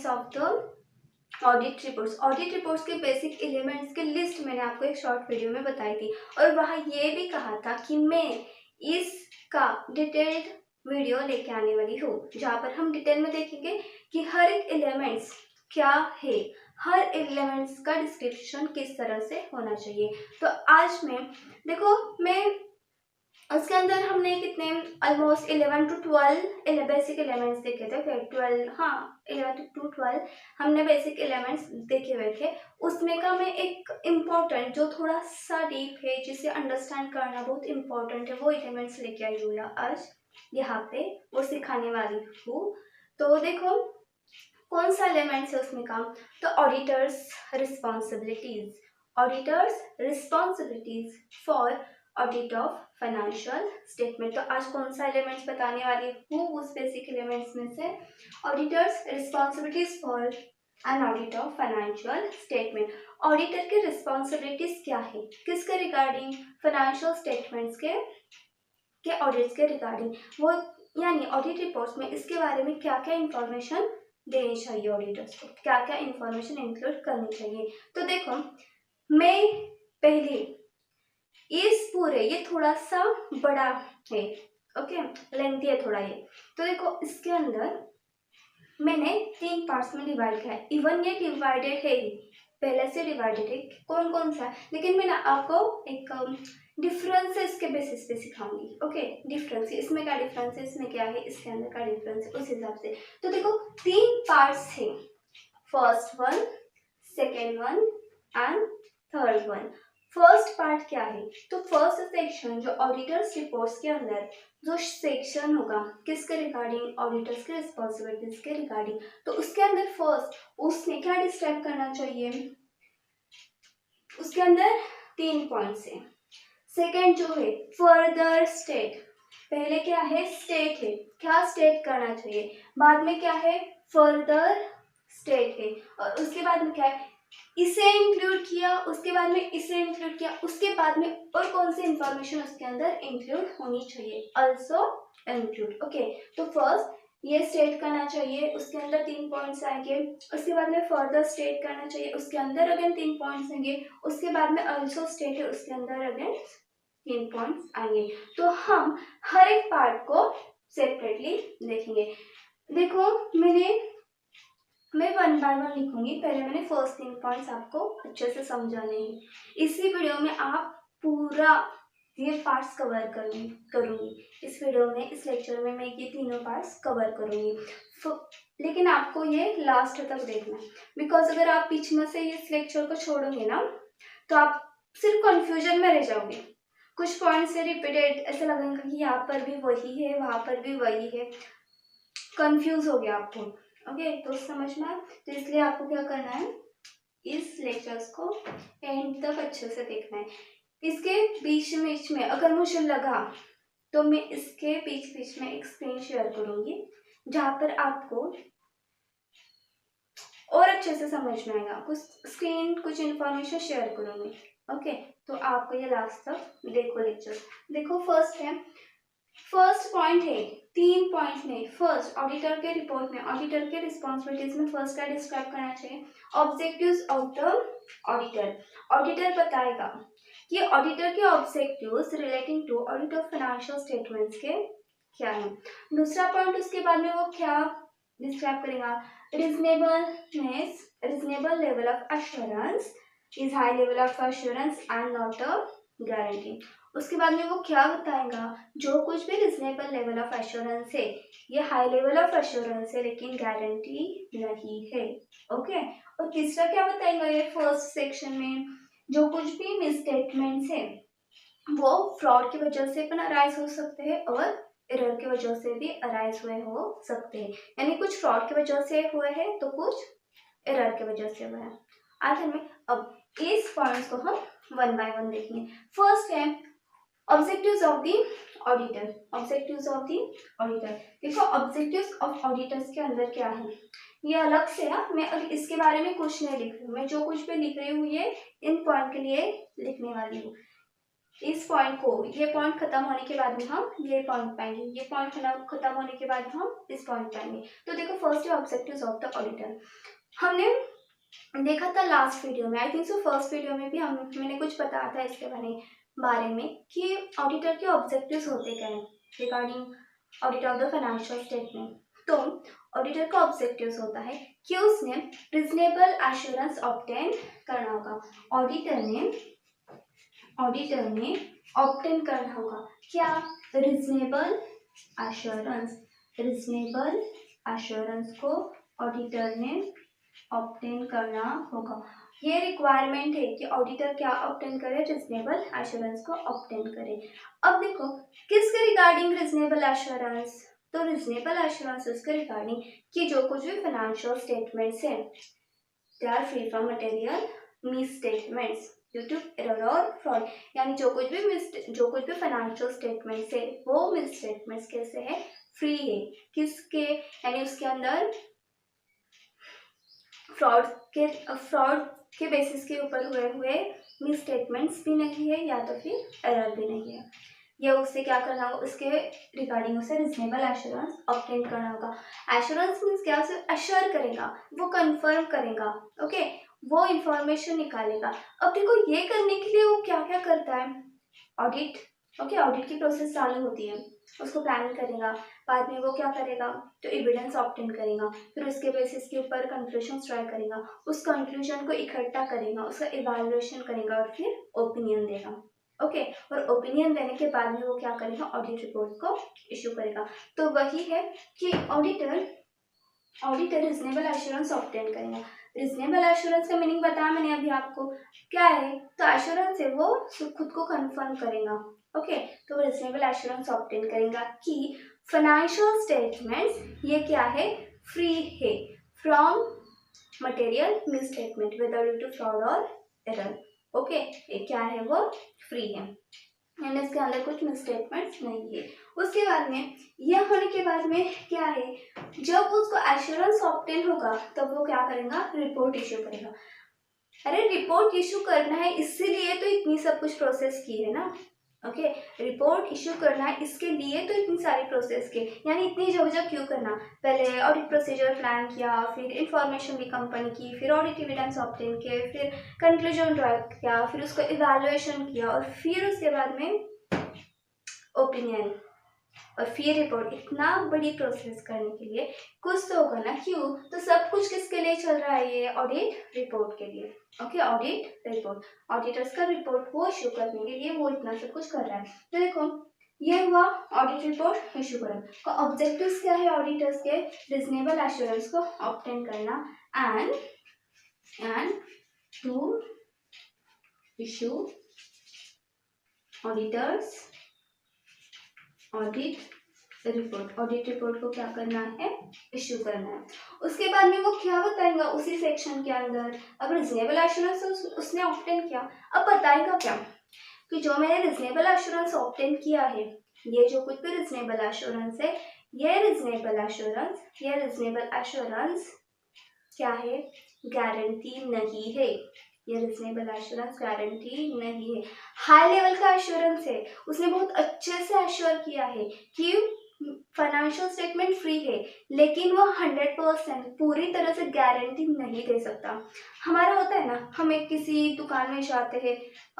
Elements of the audit reports. Audit reports के basic elements की list मैंने आपको एक शॉर्ट वीडियो में बताई थी, और वहाँ ये भी कहा था कि मैं इसका डिटेल्ड वीडियो लेके आने वाली हूँ, जहाँ पर हम डिटेल में देखेंगे कि हर एक एलिमेंट्स क्या है, हर एलिमेंट्स का डिस्क्रिप्शन किस तरह से होना चाहिए। तो आज मैं उसके अंदर हमने कितने ऑलमोस्ट 11 to 12 बेसिक एलिमेंट्स देखे थे। फिर 11 to 12 हमने बेसिक एलिमेंट्स देखे हुए थे। उसमें का मैं एक इम्पोर्टेंट जो थोड़ा सा डीप है, जिसे अंडरस्टैंड करना बहुत इम्पोर्टेंट है, वो एलिमेंट्स लेके आई हूँ आज यहाँ पे, वो सिखाने वाली हूँ। तो देखो कौन सा एलिमेंट्स है उसमें का। तो auditors responsibilities for audit of financial statement. तो आज कौन सा एलिमेंट्स बताने वाली हूँ उस बेसिक एलिमेंट्स में से, auditors responsibilities for an audit of financial statement. Auditor की रिस्पॉन्सिबिलिटीज क्या है, किसके रिगार्डिंग, फाइनेंशियल स्टेटमेंट्स के ऑडिट्स के रिगार्डिंग, वो यानी ऑडिट रिपोर्ट्स में इसके बारे में क्या क्या इंफॉर्मेशन देनी चाहिए, ऑडिटर्स को क्या क्या इंफॉर्मेशन इंक्लूड करनी चाहिए। तो देखो मैं पहले इस पूरे, ये थोड़ा सा बड़ा है, ओके, लेंथी है थोड़ा ये। तो देखो इसके अंदर मैंने 3 पार्ट्स में डिवाइड किया है। इवन ये डिवाइडेड है, पहले से डिवाइडेड है, कौन कौन सा है, लेकिन मैं ना आपको एक डिफरेंसेस के बेसिस पे सिखाऊंगी। ओके, डिफरेंस, इसमें क्या डिफरेंस है, इसमें क्या है, इसके अंदर क्या डिफरेंस है, उस हिसाब से। तो देखो 3 पार्ट्स है, first one, second one and third one. First part क्या है, तो फर्स्ट सेक्शन जो ऑडिटर्स रिपोर्ट्स के अंदर जो सेक्शन होगा किसके रिगार्डिंग, ऑडिटर्स के रिस्पॉन्सिबिलिटीज के रिगार्डिंग। तो उसके अंदर फर्स्ट उसने क्या डिस्क्राइब करना चाहिए, उसके अंदर 3 पॉइंट्स है। सेकेंड जो है फर्दर स्टेट, पहले क्या है स्टेट है, क्या स्टेट करना चाहिए, बाद में क्या है फर्दर स्टेट है, और उसके बाद में क्या है इसे इंक्लूड किया, उसके बाद में इसे इंक्लूड किया, उसके बाद में और कौन सी इंफॉर्मेशन उसके अंदर इंक्लूड होनी चाहिए, ऑल्सो इंक्लूड। ओके, तो फर्स्ट ये स्टेट करना चाहिए, उसके अंदर 3 पॉइंट्स आएंगे, उसके बाद में फर्दर स्टेट करना चाहिए, उसके अंदर अगेन 3 पॉइंट्स आएंगे, उसके बाद में ऑल्सो स्टेट है, उसके अंदर अगेन 3 पॉइंट्स आएंगे। तो हम हर एक पार्ट को सेपरेटली देखेंगे। देखो मैं 1 बाय 1 लिखूंगी, पहले मैंने फर्स्ट 3 पॉइंट्स आपको अच्छे से समझाने हैं। इसी वीडियो में आप पूरा ये पार्ट्स कवर करूंगी। इस वीडियो में, इस लेक्चर में मैं ये तीनों पार्ट्स कवर करूंगी, लेकिन आपको ये लास्ट तक देखना है, बिकॉज अगर आप बीच में से इस लेक्चर को छोड़ोगे ना, तो आप सिर्फ कंफ्यूजन में रह जाओगे। कुछ पॉइंट्स से रिपीटेड ऐसा लगेगा कि यहाँ पर भी वही है, वहां पर भी वही है, कंफ्यूज हो गया आपको। ओके, तो समझ में आया। तो इसलिए आपको क्या करना है, इस लेक्चर्स को एंड तक अच्छे से देखना है। इसके बीच में अगर मुझे लगा तो मैं इसके बीच में एक स्क्रीन शेयर करूंगी, जहां पर आपको और अच्छे से समझ में आएगा। कुछ इंफॉर्मेशन शेयर करूंगी। ओके, तो आपको ये लास्ट तक देखो लेक्चर। देखो फर्स्ट पॉइंट है, 3 पॉइंट में। फर्स्ट ऑडिटर के रिपोर्ट में, ऑडिटर के रिस्पॉन्सिबिलिटीज में फर्स्ट क्या डिस्क्राइब करना चाहिए, objectives of the auditor. Auditor बताएगा कि ऑडिटर के objectives relating to audit of financial statements के क्या है। दूसरा पॉइंट उसके बाद में वो क्या डिस्क्राइब करेगा, reasonable level of assurance is high level of assurance and not a guarantee. उसके बाद में वो क्या बताएगा, जो कुछ भी रिजनेबल लेवल ऑफ एश्योरेंस है ये हाई लेवल ऑफ एश्योरेंस है, लेकिन गारंटी नहीं है। ओके, और तीसरा क्या बताएगा ये फर्स्ट सेक्शन में, जो कुछ भी मिसस्टेटमेंट्स है वो फ्रॉड की वजह से अपना अराइज हो सकते हैं और एरर की वजह से भी अराइज हुए हो सकते हैं। यानी कुछ फ्रॉड की वजह से हुए हैं तो कुछ एरर की वजह से हुए हैं। आखिर में अब इस पॉइंट्स को हम 1 बाय 1 देखेंगे। फर्स्ट है objectives of the auditor. Objectives of the auditor, देखो ऑब्जेक्टिव्स ऑफ ऑडिटर्स के अंदर क्या है, ये अलग से है। मैं अभी इसके बारे में कुछ नहीं लिख रही हूँ, मैं जो कुछ भी लिख रही हूँ ये इन पॉइंट के लिए लिखने वाली हूँ। इस पॉइंट को, ये पॉइंट खत्म होने के बाद में हम ये पॉइंट पाएंगे, ये पॉइंट खत्म होने के बाद हम इस पॉइंट पाएंगे। तो देखो फर्स्ट है ऑब्जेक्टिव्स ऑफ द ऑडिटर। हमने देखा था लास्ट वीडियो में, I think so first video में भी मैंने कुछ बताया था इसके बारे में कि ऑडिटर के ऑब्जेक्टिव्स होते क्या हैं regarding audit of the financial statement. तो ऑडिटर का ऑब्जेक्टिव्स होता है कि उसने रिजनेबल एश्योरेंस ऑब्टेन करना होगा। ऑडिटर ने ऑब्टेन करना होगा क्या, रिजनेबल एश्योरेंस को ऑडिटर ने ऑब्टेन करना होगा। ये रिक्वायरमेंट है कि ऑडिटर क्या ऑब्टेन करे, रिजनेबल एश्योरेंस को ऑब्टेन करे। अब देखो किसके रिगार्डिंग रिजनेबल एश्योरेंस, तो रिजनेबल एश्योरेंस उसके रिगार्डिंग कि जो कुछ भी फाइनेंशियल स्टेटमेंट्स हैं they are free from material misstatements due to error और फ्रॉड, यानी जो कुछ भी फाइनेंशियल स्टेटमेंट्स है वो मिसस्टेटमेंट्स कैसे है, फ्री है। किसके, यानी उसके अंदर फ्रॉड के बेसिस के ऊपर हुए मिस स्टेटमेंट्स भी नहीं है या तो फिर एरर भी नहीं है। ये उससे क्या करना होगा, उसके रिगार्डिंग उसे रिजनेबल एश्योरेंस ऑब्टेन करना होगा। एश्योरेंस मीन्स क्या, उसे अश्योर करेगा, वो कंफर्म करेगा, ओके, वो इंफॉर्मेशन निकालेगा। अब देखो ये करने के लिए वो क्या क्या करता है, ऑडिट, ओके, ऑडिट की प्रोसेस चालू होती है, उसको प्लानिंग करेगा, बाद में वो क्या करेगा, तो एविडेंस ऑब्टेन करेगा, फिर उसके बेसिस के ऊपर कंक्लूजन ट्राई करेगा, उस कंक्लूजन को इकट्ठा करेगा, उसका इवैल्यूएशन करेगा और फिर ओपिनियन देगा, ओके, और ओपिनियन देने के बाद में वो क्या करेगा, ऑडिट रिपोर्ट को इशू करेगा। तो वही है कि ऑडिटर रिजनेबल एश्योरेंस ऑब्टेन करेगा। रिजनेबल एश्योरेंस का मीनिंग बताया मैंने अभी आपको, क्या है, तो एश्योरेंस है वो खुद को कंफर्म करेगा, ओके, तो रिजनेबल एश्योरेंस ऑब्टेन करेगा कि फाइनेंशियल स्टेटमेंट्स ये क्या है, फ्री है from material misstatement whether due to fraud और एरर, ओके, ये क्या है, वो फ्री है, यानी इसके अंदर कुछ मिसस्टेटमेंट्स नहीं है। उसके बाद में यह होने के बाद में क्या है, जब उसको एश्योरेंस ऑब्टेन होगा तब वो क्या करेगा, रिपोर्ट इश्यू करेगा। अरे रिपोर्ट इश्यू करना है इसीलिए तो इतनी सब कुछ प्रोसेस की है ना, ओके, रिपोर्ट इश्यू करना है इसके लिए तो इतनी सारी प्रोसेस की, यानी इतनी झकझक क्यों करना, पहले ऑडिट प्रोसीजर प्लान किया, फिर इंफॉर्मेशन भी कंपनी की, फिर ऑडिट एविडेंस ऑब्टेन किए, फिर कंक्लूजन ड्रॉ किया, फिर उसको इवैल्यूएशन किया और फिर उसके बाद में ओपिनियन और फिर रिपोर्ट, इतना बड़ी प्रोसेस करने के लिए कुछ तो होगा ना, क्यों, तो सब कुछ किसके लिए चल रहा है, ये ऑडिट रिपोर्ट के लिए, ओके, ऑडिट रिपोर्ट, ऑडिटर्स का रिपोर्ट को इशू करने के लिए वो इतना सब कुछ कर रहा है। तो देखो ये हुआ ऑडिट रिपोर्ट इशू करना का ऑब्जेक्टिव्स क्या है ऑडिटर्स के, रिजनेबल एश्योरेंस को ऑब्टेन करना and to issue auditors audit report को क्या करना है, इश्यू करना है। उसके बाद में वो क्या बताएगा उसी सेक्शन के अंदर, अब रिजनेबल एश्योरेंस उसने ऑब्टेन किया, अब बताएगा क्या कि जो मैंने रिजनेबल एश्योरेंस ऑब्टेन किया है, ये जो कुछ भी रिजनेबल एश्योरेंस है, ये रिजनेबल एश्योरेंस क्या है, गारंटी नहीं है, ये रिजनेबल एश्योरेंस गारंटी नहीं है, हाई लेवल का एश्योरेंस है, उसने बहुत अच्छे से एश्योर किया है कि फाइनेंशियल स्टेटमेंट फ्री है, लेकिन वो 100% पूरी तरह से गारंटी नहीं दे सकता। हमारा होता है ना, हम एक किसी दुकान में जाते हैं,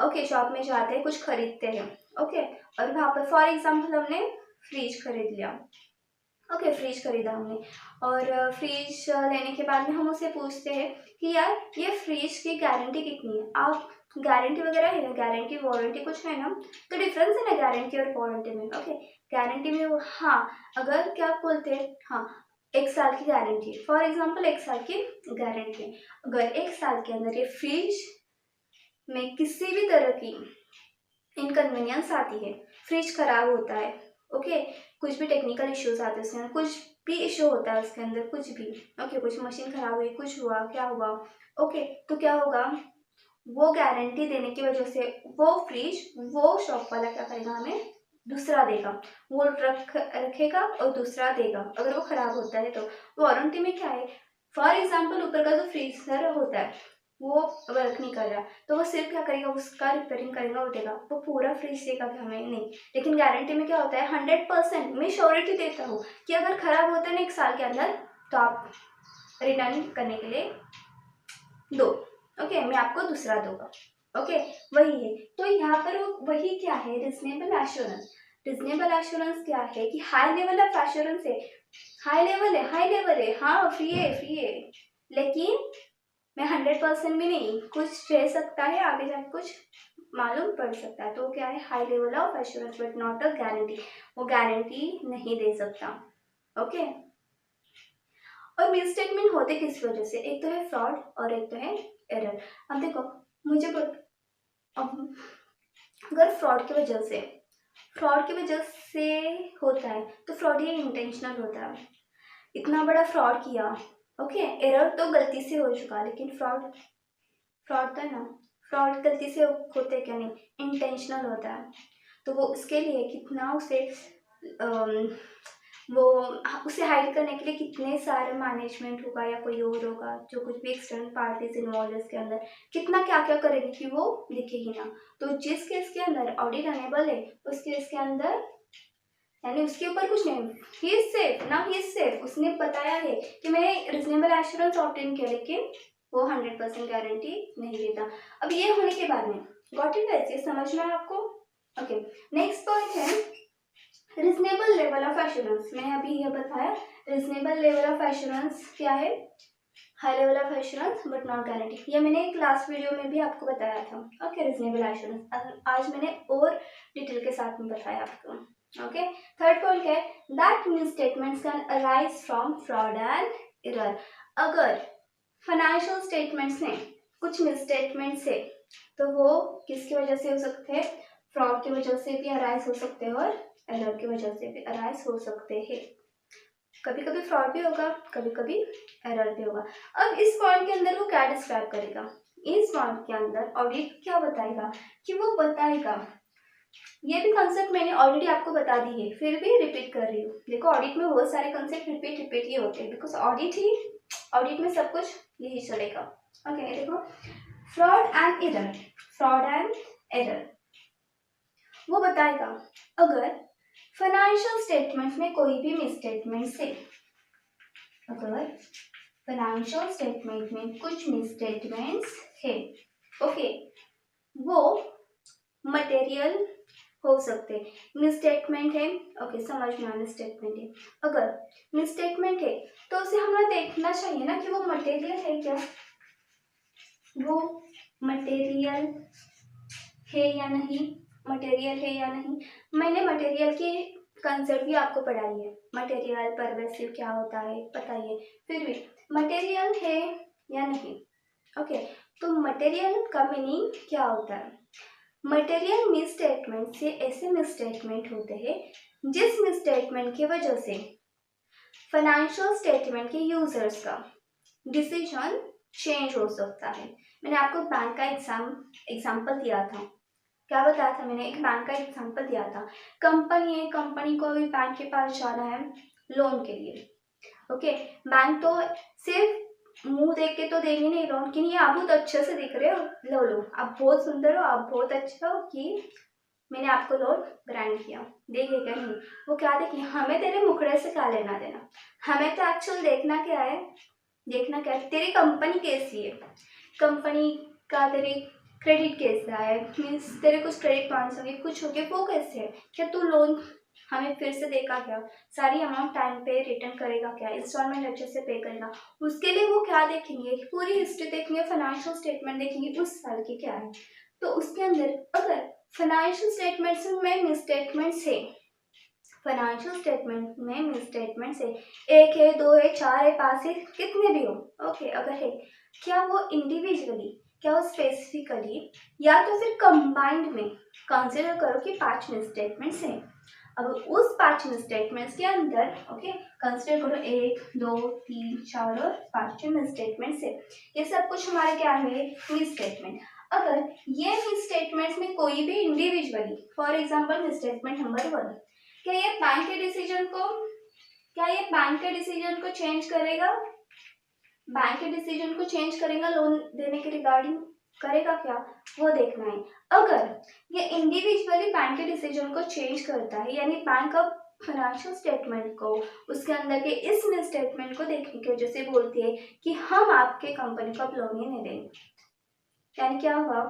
ओके, शॉप में जाते हैं, कुछ खरीदते हैं, ओके, और वहाँ पर फॉर एग्जाम्पल हमने फ्रिज खरीद लिया, ओके, फ्रिज खरीदा हमने, और फ्रिज लेने के बाद में हम उससे पूछते हैं कि यार ये फ्रिज की गारंटी कितनी है, आप गारंटी वगैरह है ना, गारंटी वारंटी कुछ है ना, तो डिफरेंस है ना गारंटी और वारंटी में, ओके, गारंटी में हाँ, अगर क्या बोलते हैं, हाँ 1 साल की गारंटी, फॉर एग्जाम्पल 1 साल की गारंटी, अगर 1 साल के अंदर ये फ्रिज में किसी भी तरह की इनकन्वीनियंस आती है, फ्रिज खराब होता है, ओके, कुछ भी टेक्निकल इश्यूज आते हैं उसके अंदर, कुछ भी इशू होता है उसके अंदर, कुछ भी, ओके, कुछ मशीन खराब हुई, कुछ हुआ, क्या हुआ, ओके, तो क्या होगा, वो गारंटी देने की वजह से वो फ्रिज, वो शॉप वाला क्या करेगा, हमें दूसरा देगा, वो रखेगा और दूसरा देगा, अगर वो खराब होता है तो। वारंटी में क्या है, फॉर एग्जाम्पल ऊपर का जो फ्रीजर होता है वो वर्क नहीं कर रहा, तो वो सिर्फ क्या करेगा, उसका रिपेयरिंग करेगा, वो देगा, वो पूरा फ्रीज देगा कि हमें नहीं। लेकिन गारंटी में क्या होता है, 100% मैं श्योरिटी देता हूँ कि अगर ख़राब होता है ना 1 साल के अंदर, तो आप रिटर्न करने के लिए दो, ओके, मैं आपको दूसरा दूंगा, ओके। वही है, तो यहाँ पर वही क्या है, रिजनेबल एश्योरेंस। रिजनेबल एश्योरेंस क्या है कि हाई लेवल ऑफ एश्योरेंस है, हाई लेवल है, हाई लेवल है, हाँ फ्री है, फ्री है, लेकिन मैं 100% भी नहीं, कुछ रह सकता है आगे जाके, कुछ मालूम पड़ सकता है, तो क्या है, high level of assurance but not a guarantee, वो गारंटी नहीं दे सकता, ओके। और मिस स्टेटमेंट होते किस वजह से, एक तो है फ्रॉड और एक तो है एरर। अब देखो, मुझे अब अगर फ्रॉड की वजह से होता है, तो फ्रॉड ये इंटेंशनल होता है, इतना बड़ा फ्रॉड किया, ओके। एरर तो गलती से हो चुका, लेकिन फ्रॉड फ्रॉड तो है ना, फ्रॉड गलती से होते क्या नहीं, इंटेंशनल होता है, तो वो उसके लिए कितना वो उसे हाइड करने के लिए कितने सारे मैनेजमेंट होगा या कोई और होगा, जो कुछ भी एक्सटर्नल पार्टीज इन्वॉल्व है इसके अंदर, कितना क्या क्या करेंगे कि वो दिखे ही ना। तो जिस केस के अंदर ऑडिट अनेबल है, उस केस के अंदर यानी उसके ऊपर कुछ नहीं, ही इज सेफ ना, ही इज सेफ, उसने बताया है कि मैंने रिजनेबल एश्योरेंस ऑब्टेन किया, लेकिन वो 100% गारंटी नहीं देता। अब ये होने के बाद में गॉट इट गाइस, ये समझना है आपको, ओके। नेक्स्ट पॉइंट है रिजनेबल लेवल ऑफ एश्योरेंस। मैंने अभी ये बताया, रिजनेबल लेवल ऑफ एश्योरेंस क्या है, high level of assurance but not guarantee, ये मैंने एक लास्ट वीडियो में भी आपको बताया था, ओके। रिजनेबल एश्योरेंस आज मैंने और डिटेल के साथ में बताया आपको, ओके। थर्ड पॉइंट है that miss statements can arise from fraud and error. अगर फाइनेंशियल स्टेटमेंट्स में कुछ मिस स्टेटमेंट्स है, तो वो किसकी वजह से हो सकते हैं, फ्रॉड की वजह से भी अराइज हो सकते हैं और एरर की वजह से भी अराइज हो सकते हैं। कभी कभी फ्रॉड भी होगा, कभी कभी एरर भी होगा। अब इस पॉइंट के अंदर वो क्या डिस्क्राइब करेगा, इस पॉइंट के अंदर ऑडिट क्या बताएगा, कि वो बताएगा, ये भी कंसेप्ट मैंने ऑलरेडी आपको बता दी है, फिर भी रिपीट कर रही हूँ। देखो ऑडिट में बहुत सारे कंसेप्ट रिपीट ही होते हैं, बिकॉज ऑडिट में सब कुछ यही चलेगा, ओके। देखो फ्रॉड एंड एरर वो बताएगा अगर फाइनेंशियल स्टेटमेंट्स में कोई भी मिसस्टेटमेंट है, अगर फाइनेंशियल स्टेटमेंट में कुछ मिसस्टेटमेंट्स है, ओके, वो मटेरियल हो सकते, मिसस्टेटमेंट है, ओके, समझ में आना, स्टेटमेंट है, अगर मिसस्टेटमेंट है तो उसे हमें देखना चाहिए ना कि वो मटेरियल है क्या, वो मटेरियल है या नहीं, मटेरियल है या नहीं। मैंने मटेरियल की कंसेप्ट भी आपको पढ़ाई है, मटेरियल परवेसिव क्या होता है पता ही है, फिर भी मटेरियल है या नहीं, ओके। तो मटेरियल का मीनिंग क्या होता है, मटेरियल मिसस्टेटमेंट से ऐसे मिसस्टेटमेंट होते हैं जिस मिसस्टेटमेंट की वजह से फाइनेंशियल स्टेटमेंट के यूजर्स का डिसीजन चेंज हो सकता है। मैंने आपको बैंक का एग्जाम्पल दिया था, क्या बताया था मैंने, एक बैंक का एग्जाम्पल दिया था, कंपनी है, कंपनी को अभी बैंक के पास जाना है लोन के लिए, ओके। बैंक तो सिर्फ मुंह देख के तो देंगे नहीं लोन की, नहीं आप बहुत अच्छे से दिख रहे हो, लो आप बहुत सुंदर हो, आप बहुत अच्छे हो कि मैंने आपको लोन ग्रांट किया, देखेगा नहीं, वो क्या देखें, हमें तेरे मुखड़े से क्या लेना देना, हमें तो एक्चुअल देखना क्या है, तेरी कंपनी कैसी है, कंपनी का तेरी क्रेडिट कैसा है, मीन्स तेरे कुछ क्रेडिट पॉइंट्स होंगे, कुछ हो गए, वो कैसे है, क्या तू लोन हमें फिर से देगा क्या, सारी अमाउंट टाइम पे रिटर्न करेगा क्या, इंस्टॉलमेंट अच्छे से पे करेगा, उसके लिए वो क्या देखेंगे, पूरी हिस्ट्री देखेंगे, फाइनेंशियल स्टेटमेंट देखेंगे उस साल की क्या है। तो उसके अंदर अगर फाइनेंशियल स्टेटमेंट्स में मिसस्टेटमेंट्स है, फाइनेंशियल स्टेटमेंट में मिसस्टेटमेंट्स है, 1 है 2 है 4 है 5 है कितने भी हो, ओके, अगर है, क्या वो इंडिविजुअली, क्या वो स्पेसिफिकली या तो फिर कंबाइंड में कंसिडर करो कि 5 मिसस्टेटमेंट्स हैं। अब उस 5 मिसस्टेटमेंट्स के अंदर, ओके, कंसिडर करो 1 2 3 4 और 5 मिसस्टेटमेंट्स है, ये सब कुछ हमारे क्या है, मिसस्टेटमेंट। अगर ये मिसस्टेटमेंट्स में कोई भी individually, for example misstatement number 1, क्या ये बैंक के डिसीजन को चेंज करेगा, बैंक के डिसीजन को चेंज करेगा लोन देने के रिगार्डिंग, करेगा क्या, वो देखना है। अगर ये इंडिविजुअली बैंक के डिसीजन को चेंज करता है, यानी बैंक अब फाइनेंशियल स्टेटमेंट को, उसके अंदर के इस स्टेटमेंट को देखने की वजह से बोलती है कि हम आपके कंपनी को अब लोन ही नहीं देंगे, यानी क्या हुआ,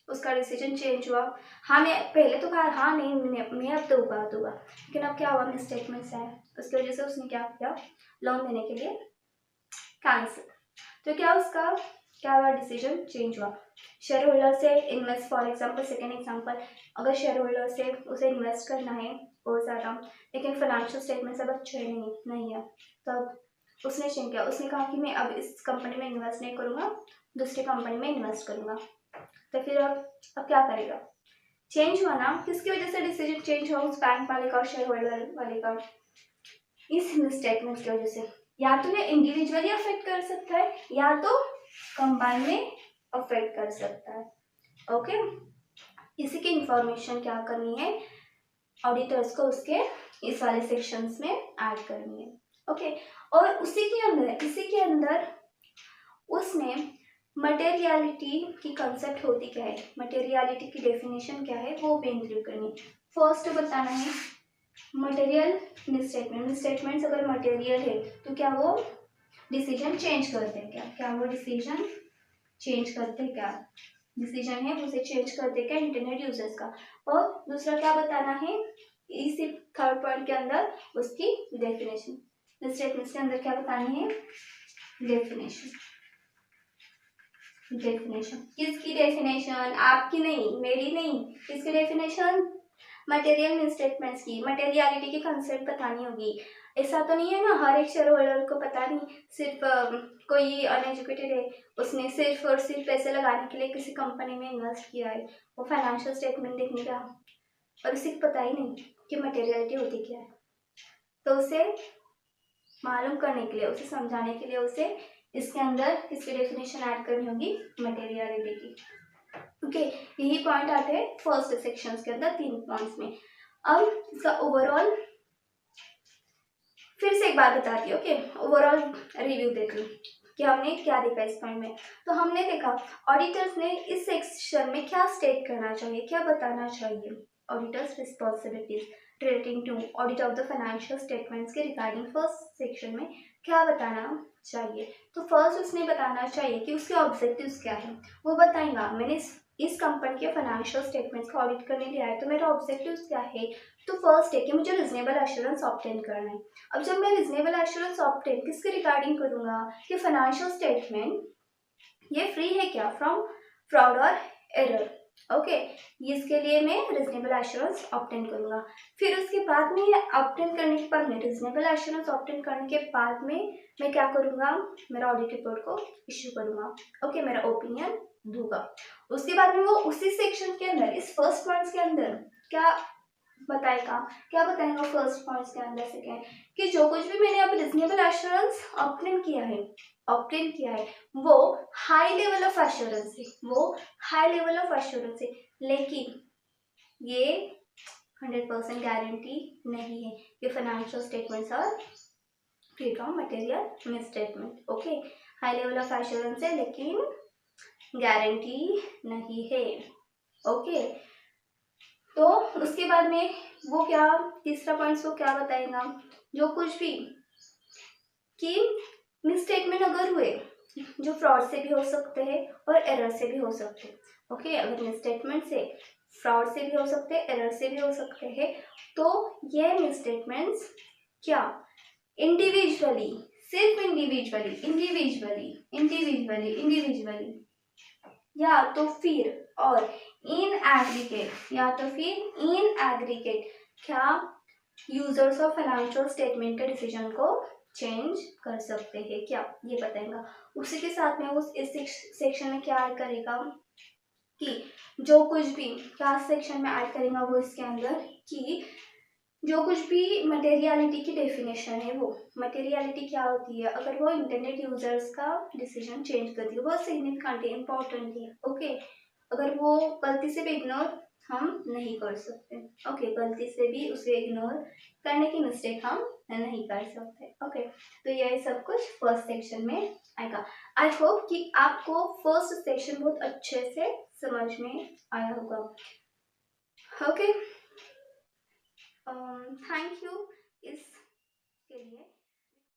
उसका डिसीजन चेंज हुआ। हाँ मैं पहले तो कहा हाँ नहीं मैं अब दूंगा, लेकिन अब क्या हुआ, स्टेटमेंट्स आए, उसकी वजह से उसने क्या किया, लोन देने के लिए कैंसिल। तो क्या उसका क्या हुआ, डिसीजन चेंज हुआ। शेयर होल्डर से invest, for example second example, अगर शेयर होल्डर से उसे इन्वेस्ट करना है बहुत ज़्यादा, लेकिन फाइनेंशियल स्टेटमेंट सब अच्छे नहीं है, तब उसने चेंज किया, उसने कहा कि मैं अब इस कंपनी में इन्वेस्ट नहीं करूँगा, दूसरी कंपनी में इन्वेस्ट करूँगा। तो फिर अब क्या करेगा, चेंज हुआ ना, किसकी वजह से डिसीजन चेंज हुआ, उस बैंक वाले का, शेयर होल्डर वाले का, इस स्टेटमेंट की वजह से। या तो ये इंडिविजुअली अफेक्ट कर सकता है या तो कंबाइन में अफेक्ट कर सकता है। ओके, इसी की इंफॉर्मेशन क्या करनी है, ऑडिटर्स को उसके इस वाले सेक्शंस में ऐड करनी है। ओके, और इसी के अंदर उसने मटेरियलिटी की कंसेप्ट होती क्या है, मटेरियलिटी की डेफिनेशन क्या है, वो भी इंक्लूड करनी है। फर्स्ट बताना है मटेरियल मिसस्टेटमेंट्स अगर मटेरियल है तो क्या वो डिसीजन चेंज करते हैं क्या वो डिसीजन चेंज करते क्या, डिसीजन है उसे चेंज करते क्या इंटरनेट यूजर्स का। और दूसरा क्या बताना है, इसी थर्ड पॉइंट के अंदर उसकी डेफिनेशन, स्टेटमेंट्स के अंदर क्या बतानी है, डेफिनेशन। किसकी डेफिनेशन, आपकी नहीं, मेरी नहीं, किसकी डेफिनेशन, मटेरियल स्टेटमेंट्स की, मटेरियलिटी की कंसेप्ट बतानी होगी। ऐसा तो नहीं है ना हर एक शेयर होल्डर को पता नहीं, सिर्फ कोई अनएजुकेटेड है, उसने सिर्फ और सिर्फ पैसे लगाने के लिए किसी कंपनी में इन्वेस्ट किया है, वो फाइनेंशियल स्टेटमेंट देखने का और उसे पता ही नहीं कि मटेरियलिटी होती क्या है। तो उसे मालूम करने के लिए, उसे समझाने के लिए उसे इसके अंदर इसकी डेफिनेशन ऐड करनी होगी मटेरियलिटी की। ओके, यही पॉइंट आते हैं फर्स्ट सेक्शन के अंदर 3 पॉइंट्स में। अब इसका ओवरऑल फिर से एक बार बताती हूँ। ओके, ओवरऑल रिव्यू देख लो कि हमने क्या देखा इस पॉइंट में। तो हमने देखा ऑडिटर्स ने इस सेक्शन में क्या स्टेट करना चाहिए, क्या बताना चाहिए, auditors responsibilities relating to audit of the financial statements के रिगार्डिंग फर्स्ट सेक्शन में क्या बताना चाहिए। तो फर्स्ट उसने बताना चाहिए कि उसके ऑब्जेक्टिव्स क्या है, वो बताएगा मैंने इस कंपनी के फाइनेंशियल स्टेटमेंट्स को ऑडिट करने लिए आया तो मेरा ऑब्जेक्टिव्स क्या है। तो फर्स्ट है कि मुझे रीजनेबल एश्योरेंस ऑब्टेन करना है। अब जब मैं रीजनेबल एश्योरेंस ऑब्टेन किसके रिगार्डिंग करूंगा कि फाइनेंशियल स्टेटमेंट ये फ्री है क्या फ्रॉम फ्रॉड और एरर। ओके, इसके लिए मैं रीजनेबल एश्योरेंस ऑब्टेन करूंगा। फिर उसके बाद में ये ऑब्टेन करने के बाद में रीजनेबल एश्योरेंस ऑब्टेन करने के बाद में मैं क्या करूंगा, मेरा ऑडिट रिपोर्ट को इश्यू करूंगा। ओके, मेरा ओपिनियन दूंगा। उसके बाद में वो उसी सेक्शन के अंदर इस फर्स्ट पॉइंट्स के अंदर क्या बताएगा फर्स्ट पॉइंट्स के अंदर से क्या है कि जो कुछ भी मैंने अब रीजनेबल एश्योरेंस ऑब्टेन किया है वो हाई लेवल ऑफ एश्योरेंस है, लेकिन ये 100% गारंटी नहीं है कि financial statements are free from material misstatement. Okay, high level of assurance है लेकिन गारंटी नहीं है। ओके, तो उसके बाद में वो क्या, तीसरा पॉइंट वो क्या बताएगा, जो कुछ भी कि मिसस्टेटमेंट अगर हुए जो फ्रॉड से भी हो सकते हैं और एरर से भी हो सकते हैं। ओके, अगर मिसस्टेटमेंट से फ्रॉड से भी हो सकते हैं, एरर से भी हो सकते हैं, तो ये मिसस्टेटमेंट्स क्या इंडिविजुअली, सिर्फ इंडिविजुअली या तो फिर इन एग्रीगेट क्या यूजर्स ऑफ फाइनेंशियल स्टेटमेंट के डिसीजन को चेंज कर सकते हैं क्या, ये बताएगा। उसी के साथ में उस इस सेक्शन में क्या ऐड करेगा कि जो कुछ भी क्या सेक्शन में ऐड करेगा वो इसके अंदर कि जो कुछ भी मटेरियलिटी की डेफिनेशन है, वो मटेरियलिटी क्या होती है, अगर वो इंटरनेट यूजर्स का डिसीजन चेंज करती है, वो सिग्निफिकेंट है, इम्पोर्टेंट है। ओके, अगर वो गलती से भी इग्नोर हम नहीं कर सकते। ओके, गलती से भी उसे इग्नोर करने की मिस्टेक हम नहीं कर सकते। ओके, तो यही सब कुछ फर्स्ट सेक्शन में आएगा। आई होप कि आपको फर्स्ट सेक्शन बहुत अच्छे से समझ में आया होगा। ओके, थैंक यू इसके लिए।